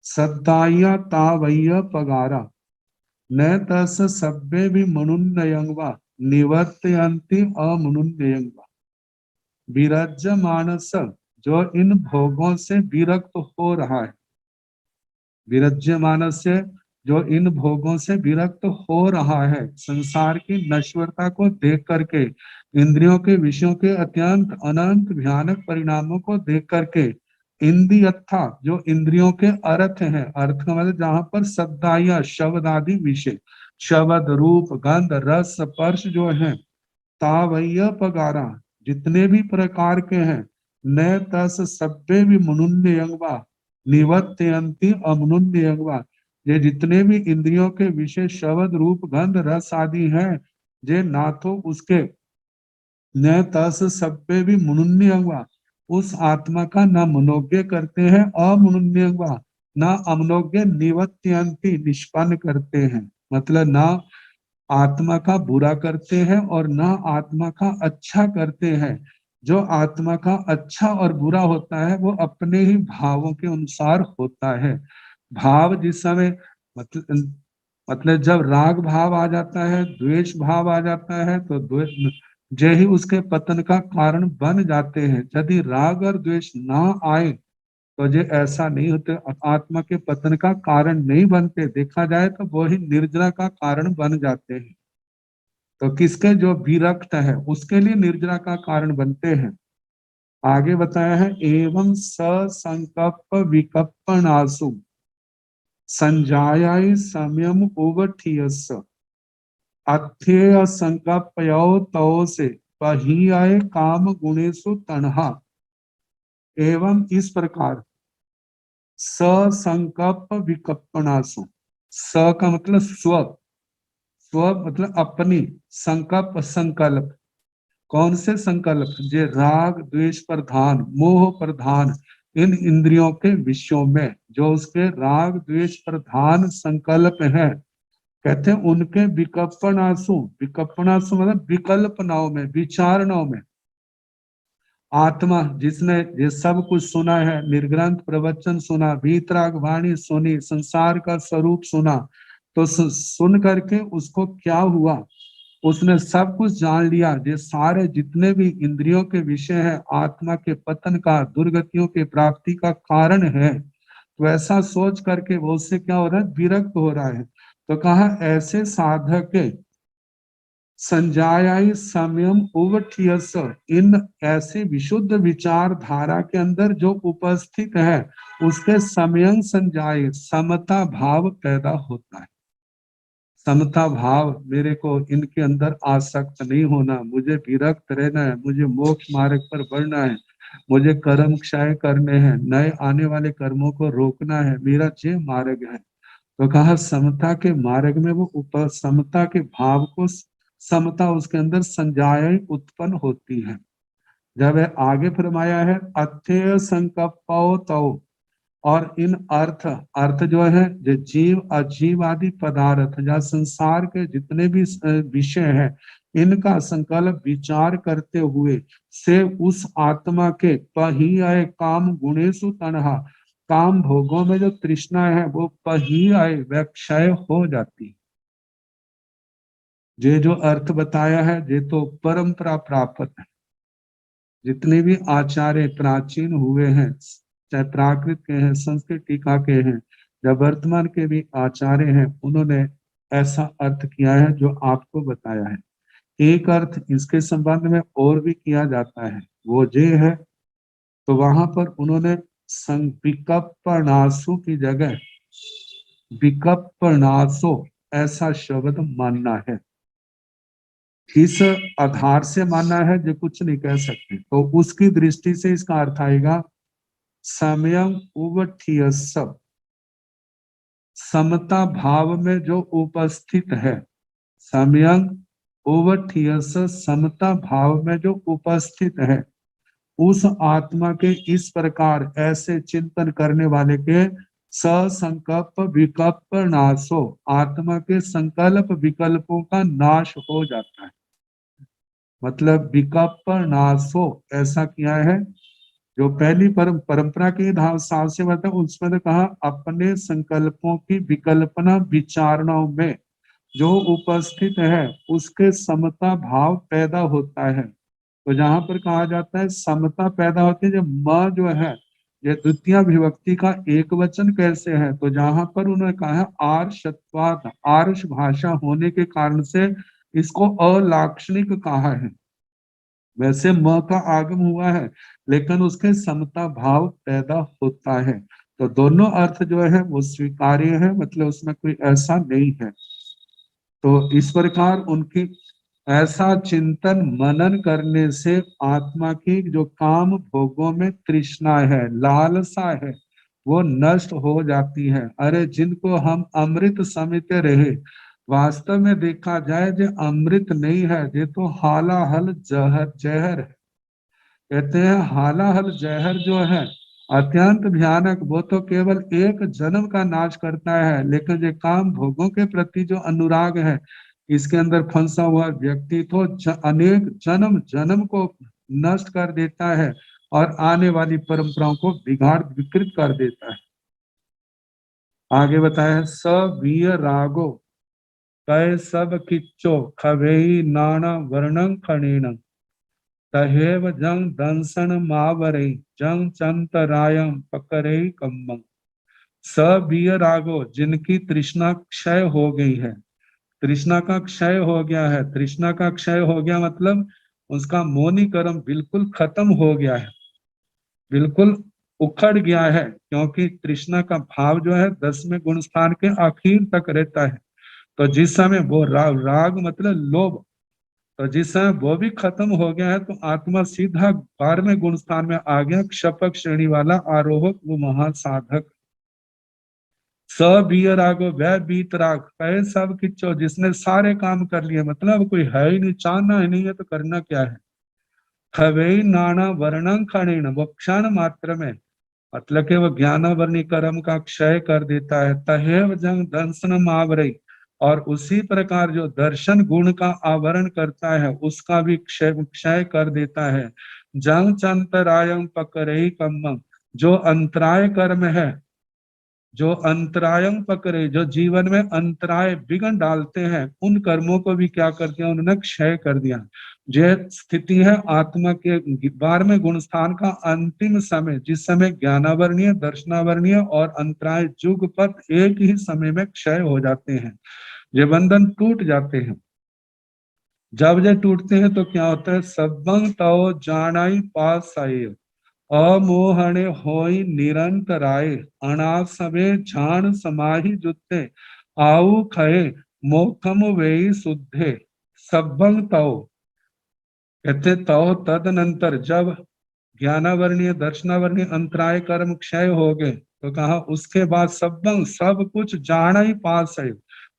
[SPEAKER 3] सद्दाया तावय्य पगारा न तस सभ्य भी मनुन्नयंगवा निवर्तयंती अमनुन्नयंगवा। विराज्य मानस जो इन भोगों से विरक्त हो रहा है, विरज्य मानस से जो इन भोगों से विरक्त हो रहा है, संसार की नश्वरता को देख करके, इंद्रियों के विषयों के अत्यंत अनंत भयानक परिणामों को देख करके, इंद्रियथा जो इंद्रियों के अर्थ है, अर्थ का मतलब जहां पर शब्दाया शब्द आदि विषय, शब्द रूप गंध रस स्पर्श जो है, तावय्य पगारा जितने भी प्रकार के हैं, न तस सभ्य भी मनुन्य अंगवा निवत्यंती अमनुन्य अंगवा। ये जितने भी इंद्रियों के विषय शब्द रूप गंध रस आदि हैं, जे ना तो उसके न तस सभ्य भी मनुन्य अंगवा उस आत्मा का न मनोज्ञ करते हैं, अमनुन्य अंगवा न अमनोज्ञ निवत्यंती निष्पन्न करते हैं। मतलब ना आत्मा का बुरा करते हैं और ना आत्मा का अच्छा करते हैं। जो आत्मा का अच्छा और बुरा होता है वो अपने ही भावों के अनुसार होता है। भाव जिस समय मतलब जब राग भाव आ जाता है, द्वेष भाव आ जाता है, तो जे ही उसके पतन का कारण बन जाते हैं। यदि राग और द्वेष ना आए तो ये ऐसा नहीं होते, आत्मा के पतन का कारण नहीं बनते। देखा जाए तो वो ही निर्जरा का कारण बन जाते हैं। तो किसके जो विरक्त है उसके लिए निर्जरा का कारण बनते हैं। आगे बताया है एवं ससंकल्प विकल्पनासु संजायाय समयम उवठियस अथेय संकल्पयो तो से पहियाय काम गुणेशु तणहा। एवं इस प्रकार ससंकल्प विकल्पनासु, स का मतलब स्व, स्व मतलब अपनी, संकल्प संकल्प, कौन से संकल्प? जे राग द्वेष प्रधान मोह प्रधान इन इंद्रियों के विषयों में जो उसके राग द्वेष प्रधान संकल्प है, कहते हैं उनके विकल्पनासु, विकल्पनासु मतलब विकल्पनाओं में, विचारणाओं में, आत्मा जिसने ये सब कुछ सुना है, निर्ग्रंथ प्रवचन सुना, वीतराग वाणी सुनी, संसार का स्वरूप सुना, तो सुन करके उसको क्या हुआ, उसने सब कुछ जान लिया। ये सारे जितने भी इंद्रियों के विषय है आत्मा के पतन का, दुर्गतियों के प्राप्ति का कारण है, तो ऐसा सोच करके वो उससे क्या हो रहा है, विरक्त हो रहा है। तो कहा ऐसे साधक संजायाई समयम उवठियस, इन ऐसे विशुद्ध विचार धारा के अंदर जो उपस्थित है उसके समयं संजाय समता भाव पैदा होता है। समता भाव, मेरे को इनके अंदर आसक्त नहीं होना, मुझे विरक्त रहना है, मुझे मोक्ष मार्ग पर बढ़ना है, मुझे कर्म क्षय करने हैं, नए आने वाले कर्मों को रोकना है, मेरा ये मार्ग है। तो कहा समता के मार्ग में वो समता के भाव को, समता उसके अंदर संजाय उत्पन्न होती है। जब आगे फरमाया है अथेय संकल्पो तो, और इन अर्थ, अर्थ जो है जो जीव अजीव आदि पदार्थ या संसार के जितने भी विषय है, इनका संकल्प विचार करते हुए से उस आत्मा के पही आए काम गुणेशु तन्हा, काम भोगों में जो तृष्णा है वो पही आए वह क्षय हो जाती है। ये जो अर्थ बताया है ये तो परंपरा प्राप्त है। जितने भी आचार्य प्राचीन हुए हैं, चाहे प्राकृत के हैं, संस्कृत टीका के हैं, या वर्तमान के भी आचार्य हैं, उन्होंने ऐसा अर्थ किया है जो आपको बताया है। एक अर्थ इसके संबंध में और भी किया जाता है, वो ये है, तो वहां पर उन्होंने विकप्पणासु की जगह विकप्पणासो ऐसा शब्द मानना है। किस आधार से मानना है जो कुछ नहीं कह सकते, तो उसकी दृष्टि से इसका अर्थ आएगा समयं उवठियस, समता भाव में जो उपस्थित है, समयं उवठियस समता भाव में जो उपस्थित है, उस आत्मा के इस प्रकार ऐसे चिंतन करने वाले के ससंकल्प विकल्प नाशो, आत्मा के संकल्प विकल्पों का नाश हो जाता है। मतलब विकल्प नाशो ऐसा किया है, जो पहली परंपरा के हिसाब से मतलब उसमें तो कहा अपने संकल्पों की विकल्पना विचारणाओं में जो उपस्थित है उसके समता भाव पैदा होता है। तो जहां पर कहा जाता है समता पैदा होती है, जब म जो है ये द्वितीय विभक्ति का एक वचन कैसे है, तो जहां पर उन्होंने कहा है आर्षत्वात्, आर्ष भाषा होने के कारण से इसको अलाक्षणिक कहा है। वैसे म का आगम हुआ है लेकिन उसके समता भाव पैदा होता है। तो दोनों अर्थ जो है वो स्वीकार्य है, मतलब उसमें कोई ऐसा नहीं है। तो इस प्रकार उनकी ऐसा चिंतन मनन करने से आत्मा की जो काम भोगों में तृष्णा है, लालसा है, वो नष्ट हो जाती है। अरे जिनको हम अमृत समझते रहे, वास्तव में देखा जाए जो अमृत नहीं है, ये तो हालाहल जहर जहर है। कहते हैं हालाहल जहर जो है अत्यंत भयानक, वो तो केवल एक जन्म का नाश करता है, लेकिन जो काम भोगों के प्रति जो अनुराग है इसके अंदर फंसा हुआ व्यक्ति तो अनेक जन्म जन्म को नष्ट कर देता है और आने वाली परंपराओं को बिगाड़ विकृत कर देता है। आगे बताया है स वीय रागो कै सब किच्चो खवेई नाना वर्णं खणेन, तहेव जंग दंसन मावरे जंग चंतरायम पकरे कम्मं। स बीय रागो, जिनकी तृष्णा क्षय हो गई है, तृष्णा का क्षय हो गया है। तृष्णा का क्षय हो गया मतलब उसका मोनी कर्म बिल्कुल खत्म हो गया है, बिल्कुल उखड़ गया है, क्योंकि तृष्णा का भाव जो है 10वें गुण स्थान के आखिर तक रहता है। तो जिस समय वो राग मतलब लोभ, तो जिस समय वो भी खत्म हो गया है तो आत्मा सीधा 12वें गुण स्थान में आ गया, क्षपक श्रेणी वाला आरोहक वो महासाधक। स बीय रागो वह बीत राग कहे सब किच्चो, जिसने सारे काम कर लिए, मतलब कोई है ही नहीं, चाहना ही नहीं है तो करना क्या है। खवेई नाना वर्णं खणेन, वो क्षण मात्र में, मतलब कि वो ज्ञानावरणी कर्म का क्षय कर देता है। तहेव जंग दंसन आवरई, और उसी प्रकार जो दर्शन गुण का आवरण करता है उसका भी क्षय क्षय कर देता है। जंग चंतरायं पकरई कम्मं, जो अंतराय कर्म है, जो अंतरायं पकड़े, जो जीवन में अंतराय विघ्न डालते हैं, उन कर्मों को भी क्या कर दिया उन्होंने, क्षय कर दिया। यह स्थिति है आत्मा के 12वें गुण स्थान का अंतिम समय, जिस समय ज्ञानावरणीय, दर्शनावरणीय और अंतराय जुगपथ एक ही समय में क्षय हो जाते हैं, ये बंधन टूट जाते हैं। जब ये टूटते हैं तो क्या होता है, सबंग तव जानाई पास आये, अमोहणे होई निरंतराय, अनासवे झान समाहि जुत्ते, आउ खये मोखम वेई शुद्धे। सबंग तव कहते, तव तदनंतर जब ज्ञानावरणीय, दर्शनावरणीय, अंतराय कर्म क्षय हो गए तो कहा उसके बाद सबंग सब कुछ जाना ही पास है,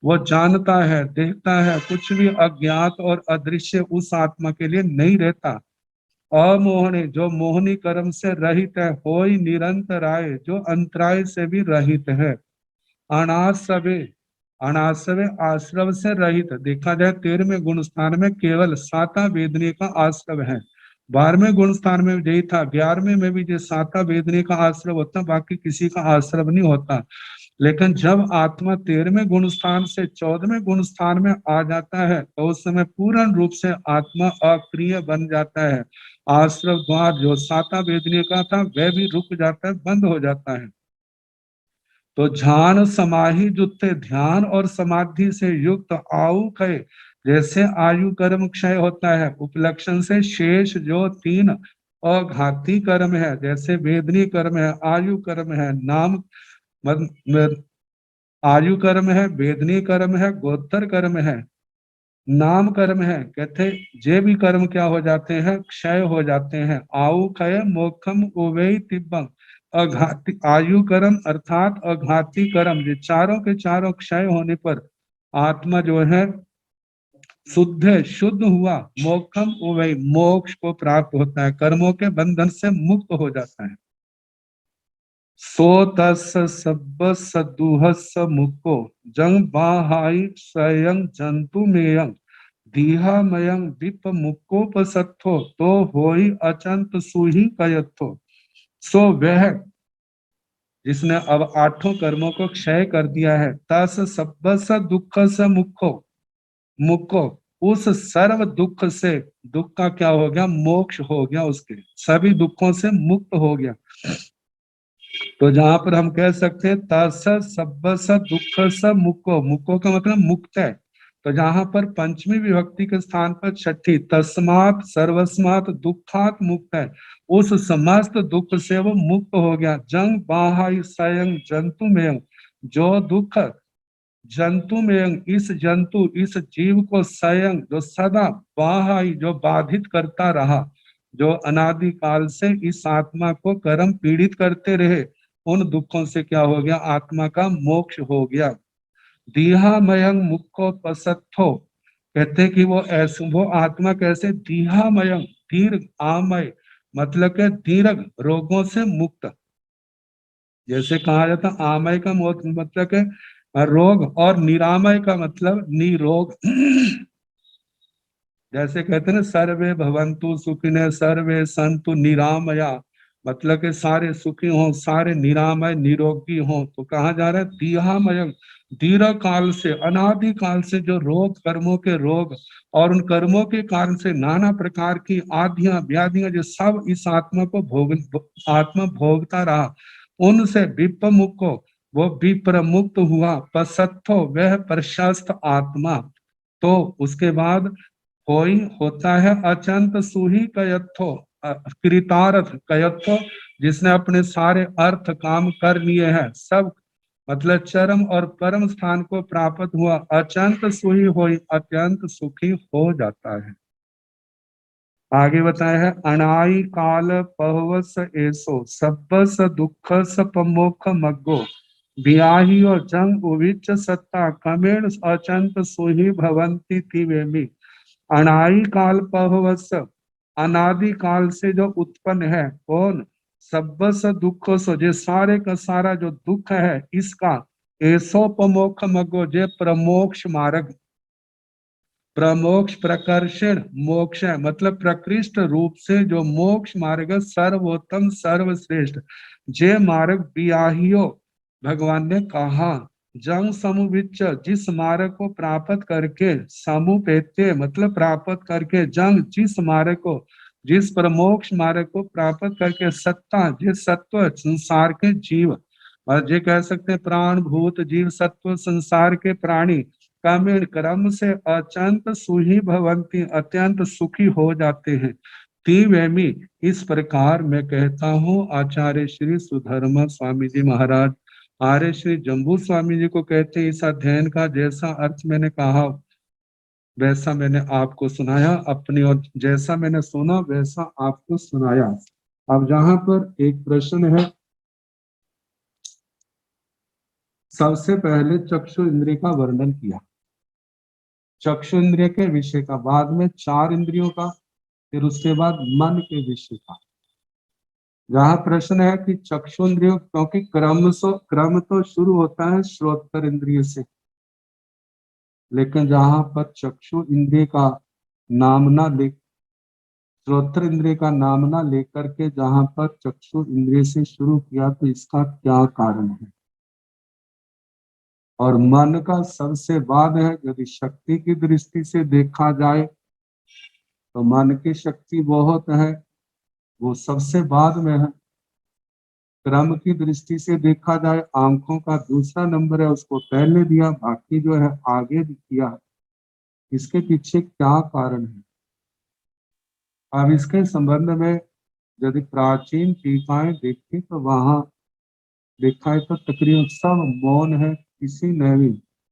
[SPEAKER 3] वो जानता है, देखता है, कुछ भी अज्ञात और अदृश्य उस आत्मा के लिए नहीं रहता। अमोहने जो मोहनी कर्म से रहित है, होई निरंतराय जो अंतराय से भी रहित है, अनासवे अनासवे आश्रव से रहित। देखा जाए 13वें गुण स्थान में केवल साता वेदनी का आश्रव है, 12वें गुण स्थान में यही था, 11वें में भी जो साता वेदनी का आश्रव होता, बाकी किसी का आश्रव नहीं होता। लेकिन जब आत्मा 13वें गुण स्थान से 14वें गुण स्थान में आ जाता है तो उस समय पूर्ण रूप से आत्मा अक्रिय बन जाता है, आश्रव द्वार जो साता वेदनी का था वह भी रुक जाता है, बंद हो जाता है। तो ध्यान समाहि जुत्ते, ध्यान और समाधि से युक्त आयु क्षय, जैसे आयु कर्म क्षय होता है, उपलक्षण से शेष जो 3 अघाती कर्म है, जैसे वेदनी कर्म है, आयु कर्म है, नाम आयु कर्म है, वेदनी कर्म है, गोत्तर कर्म है, नाम कर्म है, कहते जे भी कर्म क्या हो जाते हैं, क्षय हो जाते हैं। आयु क्षय मोक्षम उवई तिब्बम, अघाती आयु कर्म अर्थात अघाती कर्म, ये चारों के चारों क्षय होने पर आत्मा जो है शुद्ध है, शुद्ध हुआ, मोक्षम उवई मोक्ष को प्राप्त होता है, कर्मों के बंधन से मुक्त हो जाता है। सो तस् सब सदुहस मुक्को जंग बाहाई स्वयं जंतु मेयं, दीहामयं विप मुक्कोपसत्थो, तो होई अचंत सुही कयत्थो। सो वह जिसने अब 8 कर्मों को क्षय कर दिया है, तस सब्बस दुख स मुक्को, मुक्को उस सर्व दुख से, दुख का क्या हो गया, मोक्ष हो गया, उसके सभी दुखों से मुक्त हो गया। तो जहां पर हम कह सकते हैं तस सब्बस दुख स मुक्को, मुक्को का मतलब मुक्त है, तो जहां पर पंचमी विभक्ति के स्थान पर छठी तस्मात सर्वस्मात दुखात मुक्त है, उस समस्त दुख से वो मुक्त हो गया। जंग बाहाई स्वयं जंतु में, जो दुख जंतु में, इस जंतु इस जीव को स्वयं जो सदा बाहाई जो बाधित करता रहा, जो अनादि काल से इस आत्मा को कर्म पीड़ित करते रहे, उन दुखों से क्या हो गया, आत्मा का मोक्ष हो गया। दीहामयं मुक्को पसत्थो, कहते कि वो ऐसे, वो आत्मा कैसे, दीहामयं दीर्घ आमय मतलब के दीर्घ रोगों से मुक्त, जैसे कहा जाता आमय का मतलब के रोग और निरामय का मतलब निरोग। जैसे कहते हैं ना सर्वे भवंतु सुखिने सर्वे संतु निरामया, मतलब के सारे सुखी हों, सारे निरामय निरोगी हों। तो कहा जा रहा है दीहामय, दीर्घ काल से, अनादि काल से जो रोग, कर्मों के रोग और उन कर्मों के कारण से नाना प्रकार की आधियां व्याधियां जो सब इस आत्मा को आत्मा भोगता रहा, उनसे विप्रमुख, वो विप्रमुक्त हुआ। पसत्थो वह प्रशस्त आत्मा, तो उसके बाद कोई होता है अचंत सुही कयत्थो, कृतार्थ कयत्थो, जिसने अपने सारे अर्थ काम कर लिए हैं, सब मतलब चरम और परम स्थान को प्राप्त हुआ, अचंत सुही होई अत्यंत सुखी हो जाता है। आगे बताया है अनाई काल पहवस एसो सब्बस दुख सपमोख मग्गो, ब्याही और जंग उविच सत्ता कमेण अचंत सुही भवंती तिवेमी। अनादि काल पहवस, अनादि काल से जो उत्पन्न है, कौन, सब्बस दुख सो, जे सारे का सारा जो दुख है इसका, ऐसो प्रमोख मगो जे प्रमोक्ष मार्ग, प्रमोक्ष प्रकर्षण मोक्ष है, मतलब प्रकृष्ट रूप से जो मोक्ष मार्ग सर्वोत्तम सर्वश्रेष्ठ जे मार्ग बियाहियो, भगवान ने कहा जंग समुविच, जिस मार्ग को प्राप्त करके, समुपेत्य मतलब प्राप्त करके, जंग जिस मार्ग को, जिस प्रमोक्ष मार्ग को प्राप्त करके, सत्ता जिस सत्व संसार के जीव, और ये कह सकते हैं प्राण भूत जीव सत्व संसार के प्राणी क्रमेण क्रम से अत्यंत सुही भवंती, अत्यंत सुखी हो जाते हैं। तीवेमी, इस प्रकार मैं कहता हूँ आचार्य श्री सुधर्मा स्वामी जी महाराज आर्य श्री जम्बू स्वामी जी को कहते हैं, इस अध्ययन का जैसा अर्थ मैंने कहा वैसा मैंने आपको सुनाया, अपनी और जैसा मैंने सुना वैसा आपको सुनाया। अब जहां पर एक प्रश्न है, सबसे पहले चक्षु इंद्रिय का वर्णन किया, चक्षु इंद्रिय के विषय का, बाद में 4 इंद्रियों का, फिर उसके बाद मन के विषय का। जहां प्रश्न है कि चक्षु इंद्रियों, क्योंकि क्रम तो शुरू होता है श्रोत्र इंद्रिय से, लेकिन जहां पर चक्षु इंद्रिय का नामना ले, श्रोत्र इंद्रिय का नामना लेकर के जहां पर चक्षु इंद्रिय से शुरू किया, तो इसका क्या कारण है। और मन का सबसे बाद है, यदि शक्ति की दृष्टि से देखा जाए तो मन की शक्ति बहुत है, वो सबसे बाद में है। क्रम की दृष्टि से देखा जाए, आंखों का दूसरा नंबर है, उसको पहले दिया, बाकी जो है आगे किया। इसके पीछे क्या कारण है। अब इसके संबंध में यदि प्राचीन टीकाएं देखी तो वहां देखा है तो तकरीबन सब मौन है,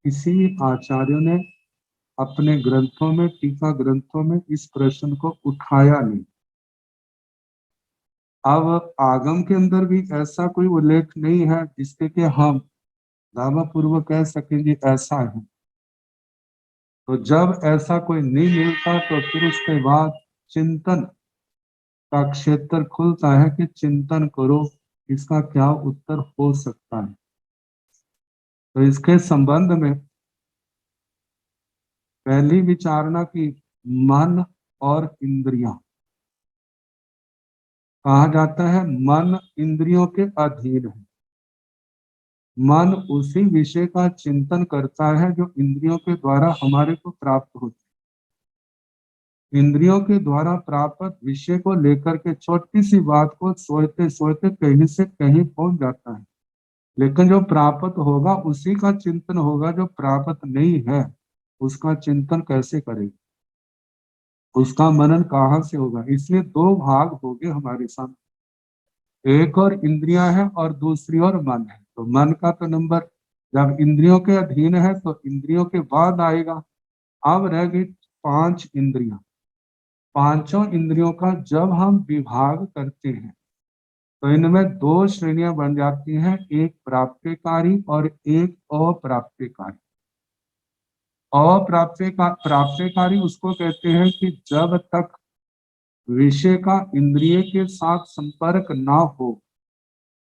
[SPEAKER 3] किसी भी आचार्यों ने अपने ग्रंथों में, टीका ग्रंथों में इस प्रश्न को उठाया नहीं। अब आगम के अंदर भी ऐसा कोई उल्लेख नहीं है जिसके कि हम दावा पूर्वक कह सकेंगे ऐसा है। तो जब ऐसा कोई नहीं मिलता तो फिर उसके बाद चिंतन का क्षेत्र खुलता है कि चिंतन करो इसका क्या उत्तर हो सकता है। तो इसके संबंध में पहली विचारणा की मन और इंद्रियां। कहा जाता है मन इंद्रियों के अधीन है। मन उसी विषय का चिंतन करता है जो इंद्रियों के द्वारा हमारे को प्राप्त होता है। इंद्रियों के द्वारा प्राप्त विषय को लेकर के छोटी सी बात को सोचते सोचते कहीं से कहीं पहुंच जाता है, लेकिन जो प्राप्त होगा उसी का चिंतन होगा, जो प्राप्त नहीं है उसका चिंतन कैसे करेगा, उसका मनन कहाँ से होगा। इसलिए 2 भाग हो गए हमारे सामने, एक और इंद्रियां है और दूसरी और मन है। तो मन का तो नंबर जब इंद्रियों के अधीन है तो इंद्रियों के बाद आएगा। अब रह गई 5 इंद्रियां। पांचों इंद्रियों का जब हम विभाग करते हैं तो इनमें 2 श्रेणियां बन जाती हैं, एक प्राप्यकारी और एक अप्राप्यकारी। प्राप्यकारी उसको कहते हैं कि जब तक विषय का इंद्रिय के साथ संपर्क ना हो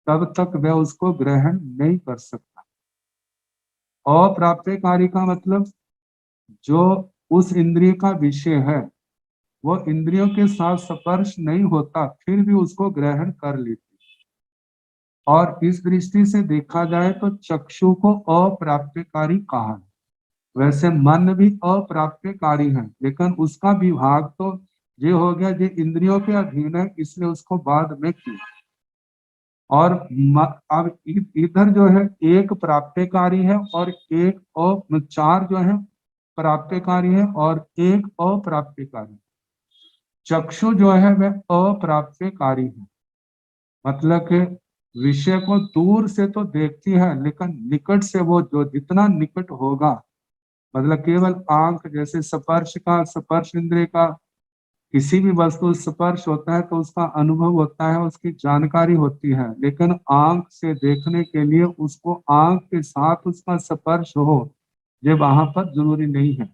[SPEAKER 3] तब तक वह उसको ग्रहण नहीं कर सकता। अप्राप्यकारी का मतलब जो उस इंद्रिय का विषय है वो इंद्रियों के साथ स्पर्श नहीं होता फिर भी उसको ग्रहण कर लेती। और इस दृष्टि से देखा जाए तो चक्षु को अप्राप्यकारी कहा है। वैसे मन भी अप्राप्यकारी है, लेकिन उसका विभाग तो ये हो गया जो इंद्रियों के अधीन है, इसलिए उसको बाद में किया। और अब इधर जो है एक प्राप्यकारी है और एक 4 जो है प्राप्यकारी है और एक अप्राप्यकारी। चक्षु जो है वह अप्राप्यकारी है, मतलब कि विषय को दूर से तो देखती है लेकिन निकट से वो जो जितना निकट होगा, मतलब केवल आंख जैसे स्पर्श इंद्रिय का किसी भी वस्तु स्पर्श होता है तो उसका अनुभव होता है, उसकी जानकारी होती है, लेकिन आंख से देखने के लिए उसको आंख के साथ उसका स्पर्श हो ये वहां पर जरूरी नहीं है,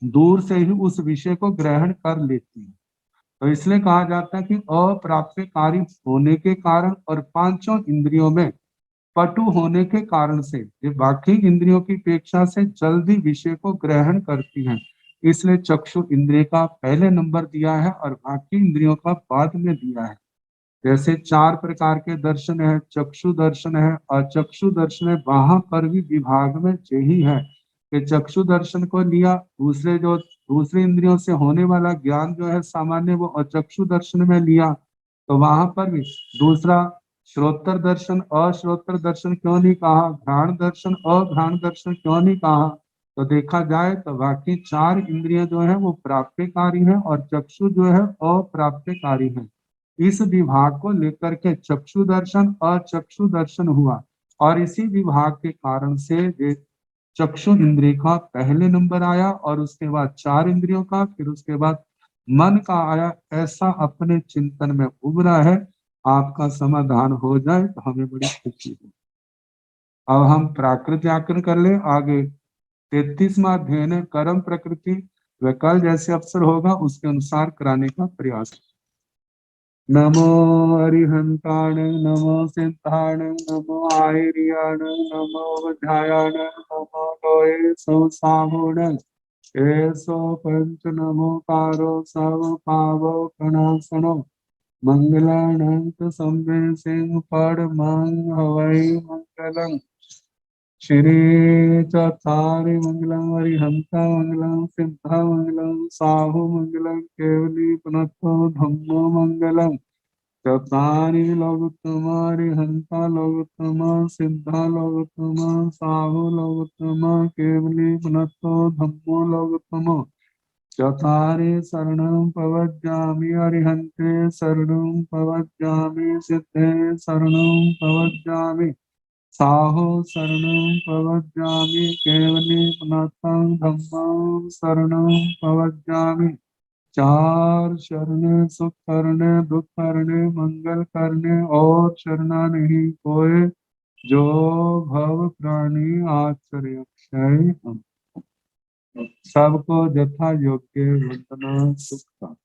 [SPEAKER 3] दूर से ही उस विषय को ग्रहण कर लेती है। तो इसलिए कहा जाता है कि अप्राप्यकारी होने के कारण और 5 इंद्रियों में पटु होने के कारण से ये बाकी इंद्रियों की अपेक्षा से जल्दी विषय को ग्रहण करती हैं, इसलिए चक्षु इंद्रिय का पहले नंबर दिया है और बाकी इंद्रियों का बाद में दिया है। जैसे 4 प्रकार के दर्शन है, चक्षु दर्शन है, अचक्षु दर्शन है, वहां पर भी विभाग में यही है कि चक्षु दर्शन को लिया, दूसरे इंद्रियों से होने वाला ज्ञान जो है सामान्य वो अचक्षु दर्शन में लिया, तो वहां पर भी दूसरा श्रोत्र दर्शन अश्रोत्र दर्शन क्यों नहीं कहा, घ्राण दर्शन अघ्राण दर्शन क्यों नहीं कहा। तो देखा जाए तो बाकी 4 इंद्रियां जो है वो प्राप्यकारी है और चक्षु जो है अप्राप्यकारी है। इस विभाग को लेकर के चक्षु दर्शन अचक्षु दर्शन हुआ और इसी विभाग के कारण से ये चक्षु इंद्रिय का पहले नंबर आया और उसके बाद 4 इंद्रियों का, फिर उसके बाद मन का आया। ऐसा अपने चिंतन में उभरा है। आपका समाधान हो जाए तो हमें बड़ी खुशी हो। अब हम प्राकृत व्याकरण कर ले आगे। 33वां अध्ययन है कर्म प्रकृति। वह कल जैसे अवसर होगा उसके अनुसार कराने का प्रयास। नमो अरिहंताण, नमो सिद्धाण, नमो आयर्याण, नमो वध्यायाण, नमो लोये संसाहुण, एसो पंच नमोकारो सब पावो प्रणासनो, मंगलानंत संवे सिंह परमं हवै मंगलम्। श्री चतारि मंगलम अरिहंता मंगलम सिद्धा मंगलम साहु मंगलम केवली पुनतो धम्मो मंगलम। चतारि लोकोत्तम अरिहंता लोकोत्तम सिद्धा लोकोत्तम साहु लोकोत्तम केवली पुनतो धम्मो लोकोत्तम। चतारि शरणं प्रवज्जामि अरिहन्ते शरणं प्रवज्जामि सिद्धे शरणं प्रवज्जामि साहो शरणं प्रवज्जामि केवली पुनतं धम्मं शरणं प्रवज्जामि। 4 शरण सुख करने दुख करने मंगल करने और शरणा नहीं कोय, जो भव प्राणी आश्रय क्षय हम। सबको यथा योग्य वंदना सुख।